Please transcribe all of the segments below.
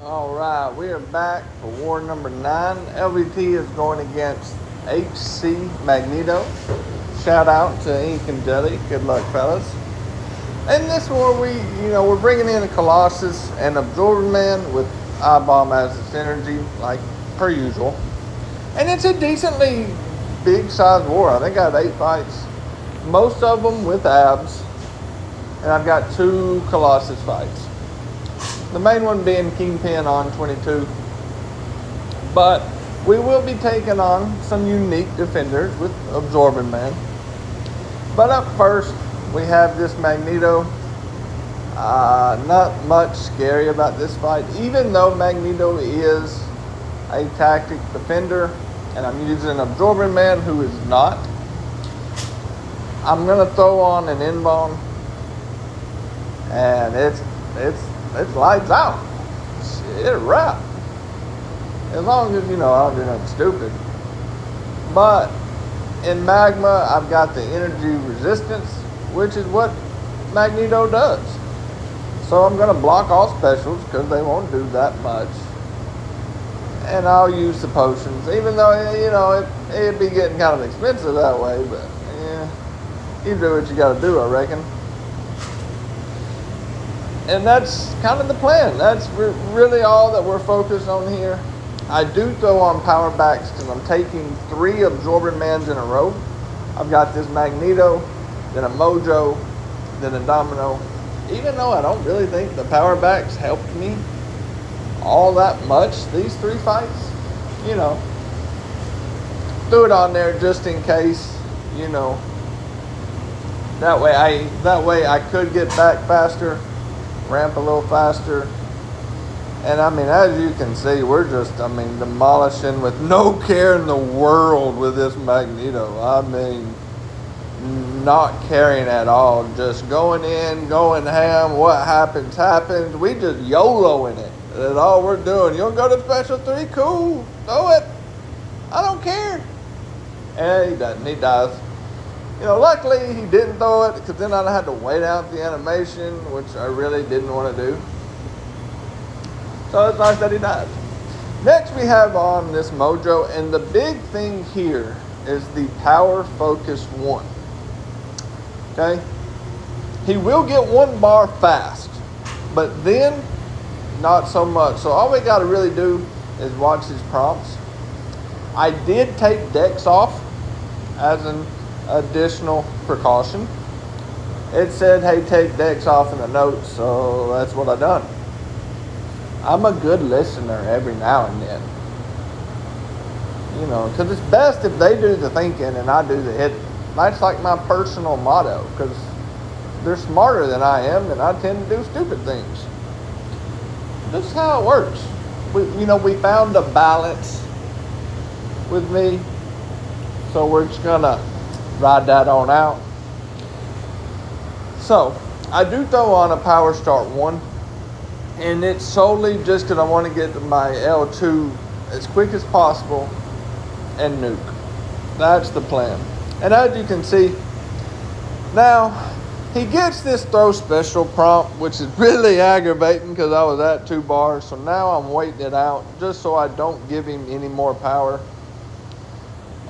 Alright, we are back for war number 9. LVT is going against HC Magneto. Shout out to Ink and Jelly. Good luck, fellas. In this war, we're bringing in a Colossus and Absorbing Man with I-Bomb as its energy, like per usual. And it's a decently big size war. I think I have 8 fights. Most of them with abs. And I've got 2 Colossus fights. The main one being Kingpin on 22. But we will be taking on some unique defenders with Absorbing Man. But up first, we have this Magneto. Not much scary about this fight, even though Magneto is a tactic defender, and I'm using Absorbing Man who is not. I'm gonna throw on an N-Bone, and it's lights out. It's a wrap. As long as, I don't do nothing stupid. But in Magma, I've got the energy resistance, which is what Magneto does. So I'm going to block all specials because they won't do that much. And I'll use the potions, even though, it'd be getting kind of expensive that way. But, you do what you got to do, I reckon. And that's kind of the plan. That's really all that we're focused on here. I do throw on power backs because I'm taking 3 Absorbing Mans in a row. I've got this Magneto, then a Mojo, then a Domino. Even though I don't really think the power backs helped me all that much, these 3 fights, threw it on there just in case, That way I could get back faster. Ramp a little faster. And as you can see, we're just, demolishing with no care in the world with this Magneto. Not caring at all. Just going in, going ham. What happens, happens. We just YOLOing it. That's all we're doing. You don't go to special 3? Cool. Throw it. I don't care. And he doesn't. He dies. Luckily he didn't throw it because then I'd have to wait out the animation, which I really didn't want to do. So it's nice that he died. Next we have on this Mojo, and the big thing here is the Power Focus 1. Okay? He will get 1 bar fast, but then not so much. So all we got to really do is watch his prompts. I did take Dex off as an additional precaution. It said, hey, take Dex off in the notes, so that's what I done. I'm a good listener every now and then. Because it's best if they do the thinking and I do the hitting. That's like my personal motto, because they're smarter than I am and I tend to do stupid things. This is how it works. We found a balance with me, so we're just gonna ride that on out. So, I do throw on a Power Start 1. And it's solely just because I want to get to my L2 as quick as possible and nuke. That's the plan. And as you can see, now, he gets this throw special prompt, which is really aggravating because I was at 2 bars. So now I'm waiting it out just so I don't give him any more power.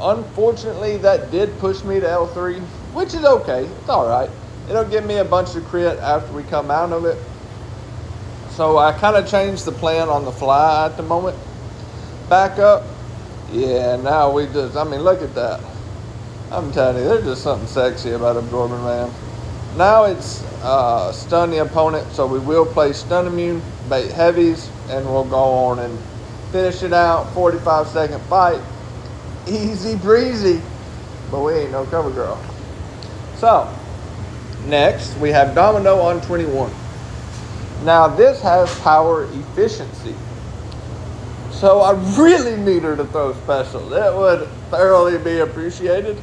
Unfortunately, that did push me to L3, which is okay. It's all right. It'll give me a bunch of crit after we come out of it. So I kind of changed the plan on the fly at the moment. Back up. Yeah, now we just, look at that. I'm telling you, there's just something sexy about Absorbing Man. Now it's stun the opponent, so we will play stun immune, bait heavies, and we'll go on and finish it out. 45-second fight. Easy breezy, but we ain't no cover girl. So, next we have Domino on 21. Now this has power efficiency. So I really need her to throw special. That would thoroughly be appreciated.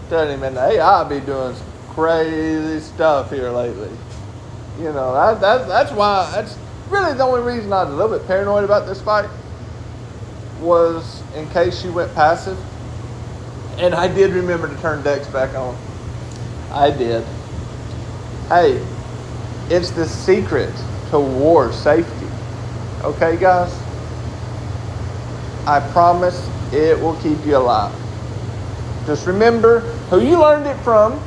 Telling him, hey, I'll be doing some crazy stuff here lately. That's why, that's really the only reason I was a little bit paranoid about this fight, was in case she went passive. And I did remember to turn Dex back on. I did. Hey, it's the secret to war safety. Okay, guys? I promise it will keep you alive. Just remember who you learned it from.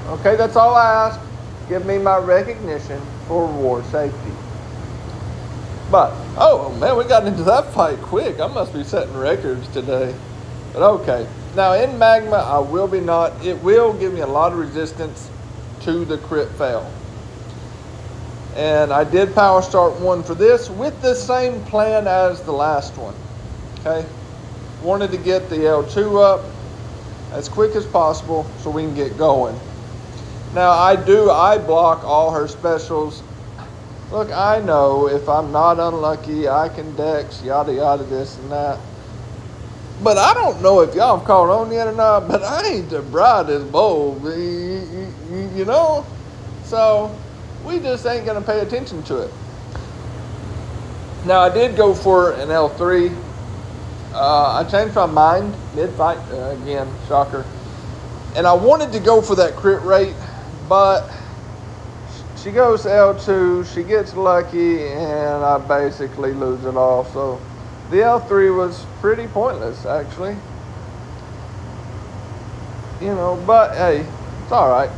Okay, that's all I ask. Give me my recognition for war safety. But, oh man, we got into that fight quick. I must be setting records today. But okay. Now in magma, it will give me a lot of resistance to the crit fail. And I did power start one for this with the same plan as the last one. Okay. Wanted to get the L2 up as quick as possible so we can get going. Now I block all her specials. Look, I know if I'm not unlucky, I can dex, yada yada, this and that. But I don't know if y'all have caught on yet or not, but I ain't the brightest bulb, you know? So, we just ain't going to pay attention to it. Now, I did go for an L3. I changed my mind mid-fight, again, shocker. And I wanted to go for that crit rate, but she goes to L2, she gets lucky, and I basically lose it all. So the L3 was pretty pointless, actually. You know, but hey, it's alright.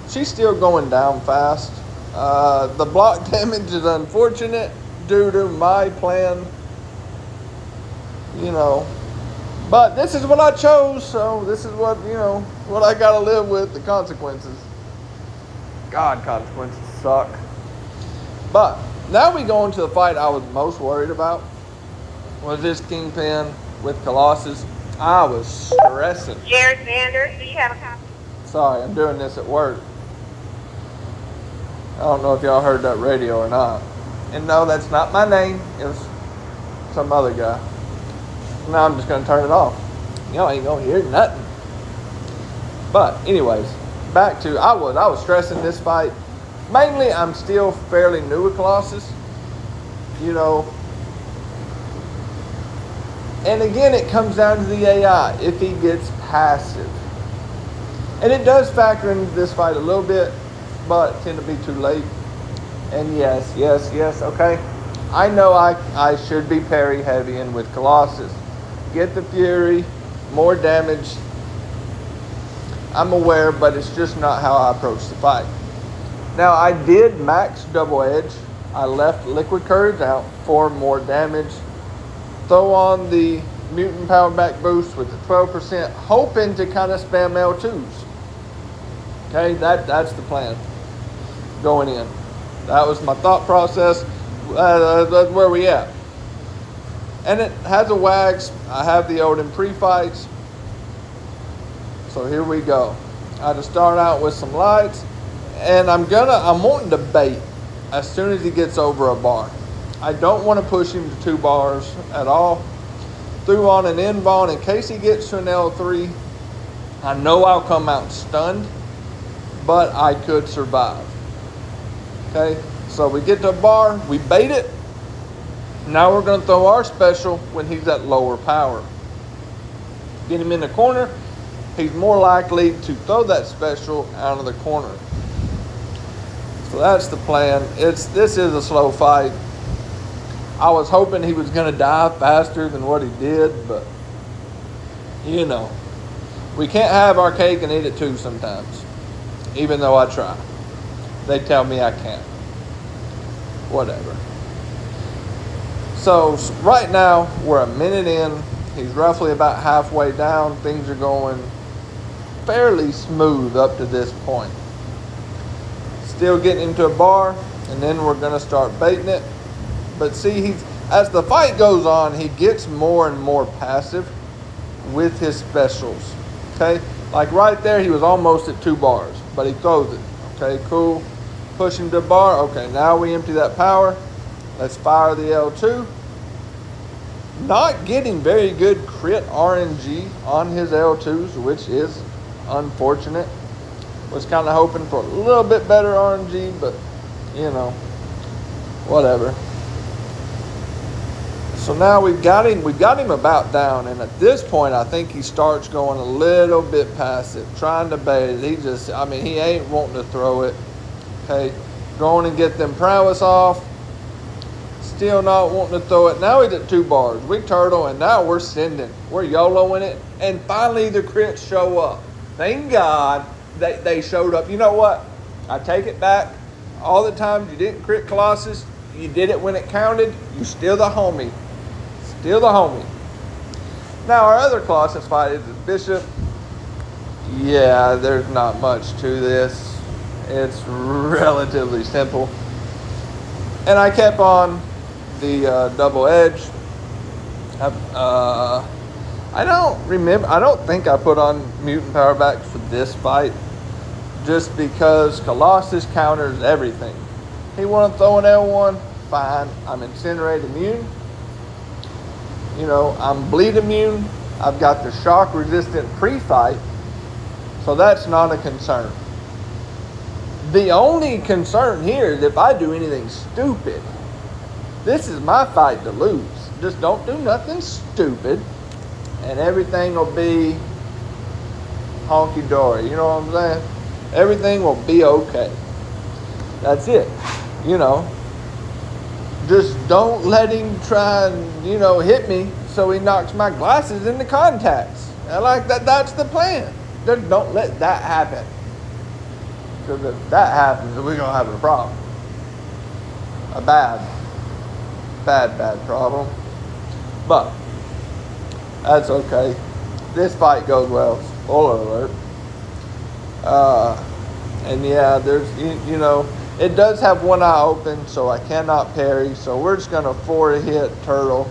She's still going down fast. The block damage is unfortunate due to my plan. You know, but this is what I chose, so this is what, you know, what I gotta live with, the consequences. God, consequences suck. But now we go into the fight I was most worried about. Was this Kingpin with Colossus. I was stressing. Jared Sanders, do you have a copy? Sorry, I'm doing this at work. I don't know if y'all heard that radio or not. And no, that's not my name. It was some other guy. Now I'm just going to turn it off. Y'all ain't going to hear nothing. But anyways, back to, I was stressing this fight. Mainly, I'm still fairly new with Colossus. You know. And again, it comes down to the AI. If he gets passive. And it does factor into this fight a little bit, but tend to be too late. And yes, okay. I know I should be parry heavy in with Colossus. Get the Fury, more damage. I'm aware, but it's just not how I approach the fight. Now, I did max double edge. I left Liquid Courage out for more damage. Throw on the Mutant Power Back boost with the 12%, hoping to kind of spam L2s. Okay, that's the plan going in. That was my thought process. That's where we at. And it has a wags. I have the Odin pre-fights. So here we go. I just start out with some lights. And I'm wanting to bait as soon as he gets over a bar. I don't want to push him to 2 bars at all. Threw on an invuln in case he gets to an L3. I know I'll come out stunned, but I could survive. Okay, so we get to a bar, we bait it. Now we're going to throw our special when he's at lower power. Get him in the corner. He's more likely to throw that special out of the corner. So that's the plan. This is a slow fight. I was hoping he was going to die faster than what he did, but you know, we can't have our cake and eat it too sometimes, even though I try. They tell me I can't. Whatever. So right now, we're a minute in. He's roughly about halfway down. Things are going fairly smooth up to this point. Still getting into a bar, and then we're going to start baiting it. But see, as the fight goes on, he gets more and more passive with his specials. Okay? Like right there, he was almost at 2 bars, but he throws it. Okay, cool. Push him to a bar. Okay, now we empty that power. Let's fire the L2. Not getting very good crit RNG on his L2s, which is unfortunate. Was kind of hoping for a little bit better RNG, but you know, whatever. So now we've got him about down, and at this point I think he starts going a little bit passive, trying to bait it. He ain't wanting to throw it. Okay, going and get them prowess off. Still not wanting to throw it. Now he's at 2 bars. We turtle, and now we're sending. We're YOLOing it. And finally the crits show up. Thank God they showed up. You know what? I take it back. All the times you didn't crit Colossus, you did it when it counted. You still the homie. Still the homie. Now our other Colossus fight is Bishop. Yeah, there's not much to this. It's relatively simple. And I kept on the double edge. I don't remember. I don't think I put on mutant power back for this fight, just because Colossus counters everything. He want to throw an L1, fine. I'm incinerate immune. You know, I'm bleed immune. I've got the shock resistant pre-fight, so that's not a concern. The only concern here is if I do anything stupid. This is my fight to lose. Just don't do nothing stupid, and everything will be honky-dory. You know what I'm saying? Everything will be okay. That's it. You know, just don't let him try and, you know, hit me so he knocks my glasses into contacts. I like that. That's the plan. Just don't let that happen. Because if that happens, we're going to have a problem. A bad problem. But that's okay. This fight goes well. Spoiler alert. And yeah, there's, you know, it does have one eye open, so I cannot parry. So we're just going to 4-hit turtle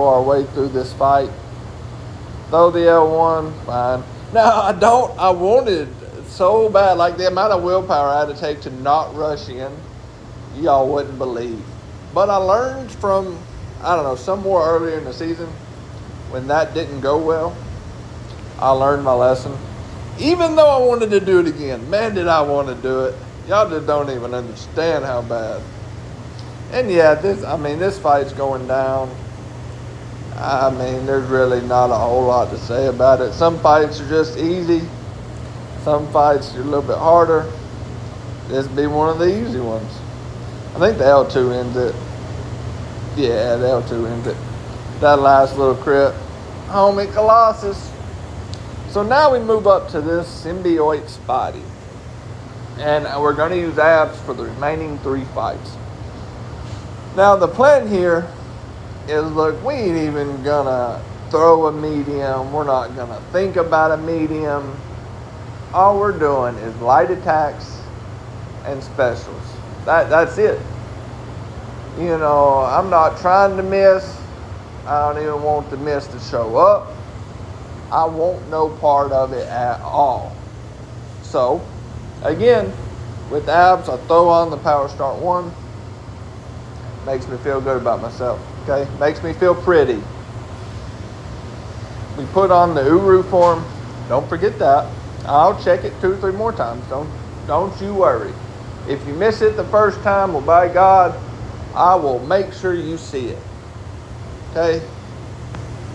our way through this fight. Throw the L1, fine. Now, I wanted so bad, like the amount of willpower I had to take to not rush in, y'all wouldn't believe. But I learned from, I don't know, somewhere earlier in the season, when that didn't go well, I learned my lesson. Even though I wanted to do it again, man, did I want to do it. Y'all just don't even understand how bad. And yeah, this fight's going down. I mean, there's really not a whole lot to say about it. Some fights are just easy. Some fights are a little bit harder. This be one of the easy ones. I think the L2 ends it. Yeah, the L2 ends it. That last little crit. Homie Colossus. So now we move up to this Symbiote Spotty. And we're going to use abs for the remaining 3 fights. Now the plan here is, look, we ain't even going to throw a medium. We're not going to think about a medium. All we're doing is light attacks and specials. That's it. You know, I'm not trying to miss. I don't even want the miss to show up. I want no part of it at all. So, again, with abs, I throw on the Power Start 1. Makes me feel good about myself, okay? Makes me feel pretty. We put on the Uru form. Don't forget that. I'll check it 2 or 3 more times. Don't you worry. If you miss it the first time, well, by God, I will make sure you see it. Okay?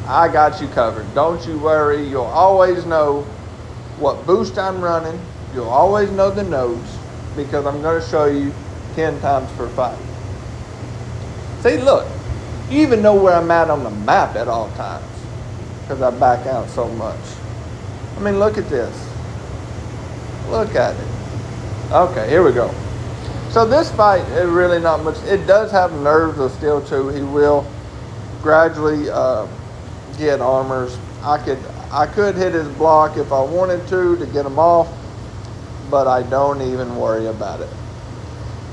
I got you covered. Don't you worry. You'll always know what boost I'm running. You'll always know the nodes, because I'm going to show you 10 times per fight. See, look. You even know where I'm at on the map at all times, because I back out so much. I mean, look at this. Look at it. Okay, here we go. So this fight is really not much. It does have nerves of steel too. He will gradually get armors. I could hit his block if I wanted to get him off, but I don't even worry about it.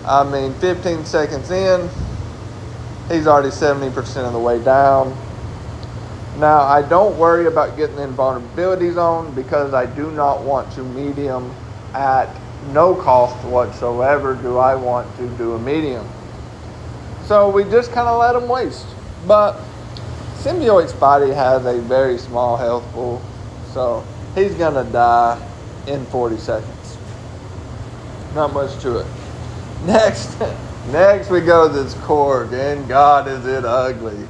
I mean, 15 seconds in, he's already 70% of the way down. Now, I don't worry about getting the invulnerability zone, because I do not want to medium at no cost whatsoever. Do I want to do a medium? So we just kind of let him waste. But Symbiote's body has a very small health pool, so he's going to die in 40 seconds. Not much to it. Next we go to this Korg, and God, is it ugly.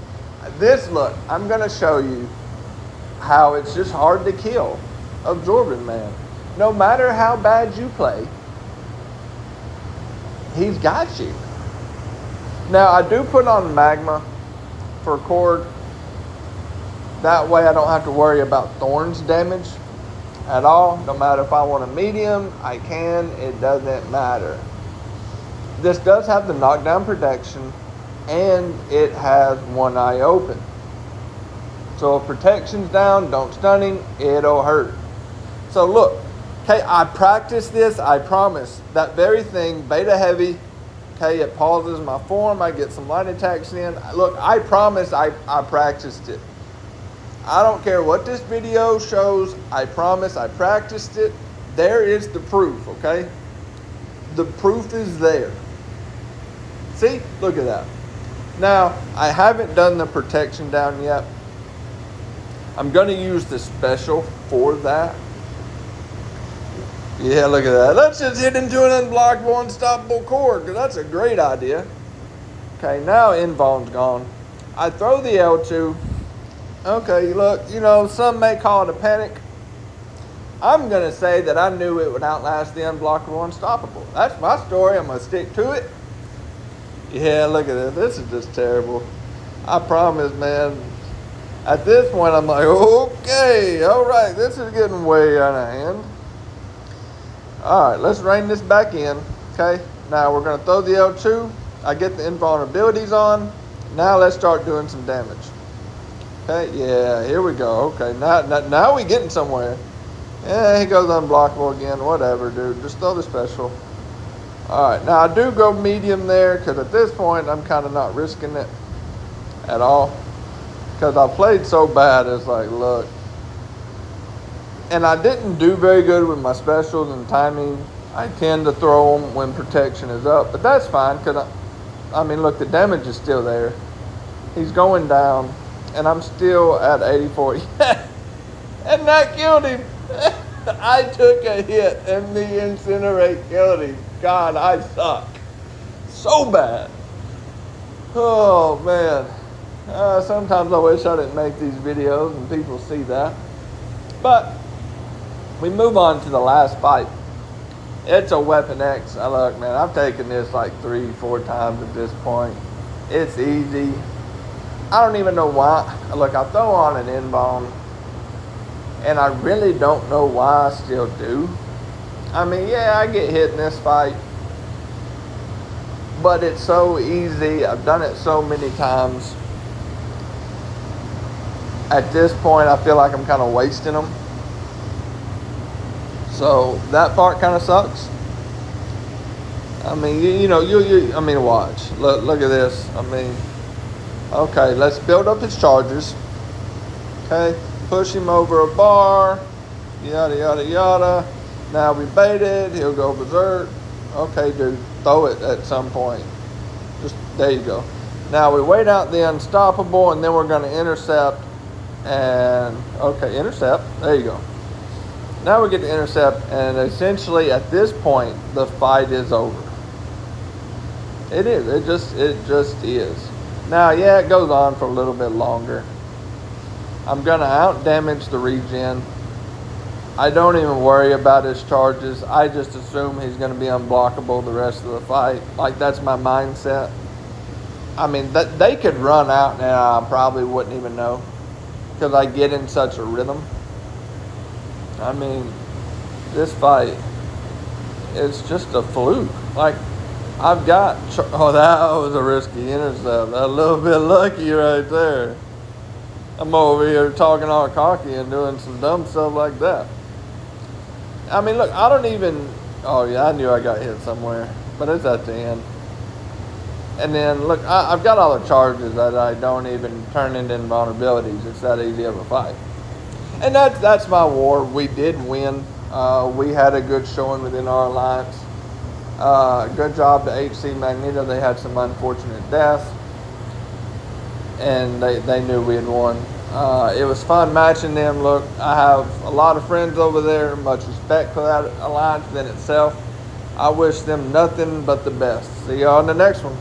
Look, I'm going to show you how it's just hard to kill Absorbent Man. No matter how bad you play, he's got you. Now, I do put on magma for cord. That way I don't have to worry about thorns damage at all. No matter if I want a medium, I can. It doesn't matter. This does have the knockdown protection, and it has one eye open. So if protection's down, don't stun him, it'll hurt. So look, okay, I practiced this, I promise. That very thing, beta heavy, okay, it pauses my form, I get some light attacks in. Look, I promise I practiced it. I don't care what this video shows, I promise I practiced it. There is the proof, okay? The proof is there. See, look at that. Now, I haven't done the protection down yet. I'm going to use the special for that. Yeah, look at that. Let's just hit into an unblockable, unstoppable cord, because that's a great idea. Okay, now invuln's gone. I throw the L2. Okay, look, you know, some may call it a panic. I'm going to say that I knew it would outlast the unblockable, unstoppable. That's my story. I'm going to stick to it. Yeah, look at this. This is just terrible. I promise, man. At this point, I'm like, okay, all right, this is getting way out of hand. All right, let's rein this back in, okay? Now, we're going to throw the L2. I get the invulnerabilities on. Now, let's start doing some damage. Okay, yeah, here we go. Okay, now we're getting somewhere. Yeah, he goes unblockable again. Whatever, dude. Just throw the special. All right, now I do go medium there because at this point, I'm kind of not risking it at all. Because I played so bad, it's like, look. And I didn't do very good with my specials and timing. I tend to throw them when protection is up. But that's fine, because, I mean, look, the damage is still there. He's going down, and I'm still at 84. And that killed him. I took a hit, and the incinerate killed him. God, I suck. So bad. Oh, man. Sometimes I wish I didn't make these videos and people see that. But we move on to the last fight. It's a Weapon X. Look, man, I've taken this like 3-4 times at this point. It's easy. I don't even know why. Look, I throw on an invuln, and I really don't know why I still do. I mean, yeah, I get hit in this fight, but it's so easy. I've done it so many times. At this point, I feel like I'm kind of wasting them. So that part kind of sucks. I mean, I mean, watch. Look at this. I mean, okay, let's build up his charges. Okay, push him over a bar. Yada, yada, yada. Now we baited. He'll go berserk. Okay, dude, throw it at some point. Just, there you go. Now we wait out the unstoppable, and then we're going to intercept. And okay, intercept. There you go. Now we get to intercept, and essentially at this point the fight is over. It is. It just is. Now, yeah, it goes on for a little bit longer. I'm gonna out damage the regen. I don't even worry about his charges. I just assume he's gonna be unblockable the rest of the fight. Like, that's my mindset. I mean, they could run out and I probably wouldn't even know, because I get in such a rhythm. I mean, this fight is just a fluke. Like, I've got... Oh, that was a risky intercept. A little bit lucky right there. I'm over here talking all cocky and doing some dumb stuff like that. I mean, look, I don't even... Oh, yeah, I knew I got hit somewhere. But it's at the end. And then, look, I've got all the charges that I don't even turn into invulnerabilities. It's that easy of a fight. And that's my war. We did win. We had a good showing within our alliance. Good job to HC Magneto. They had some unfortunate deaths. And they knew we had won. It was fun matching them. Look, I have a lot of friends over there. Much respect for that alliance in itself. I wish them nothing but the best. See y'all in the next one.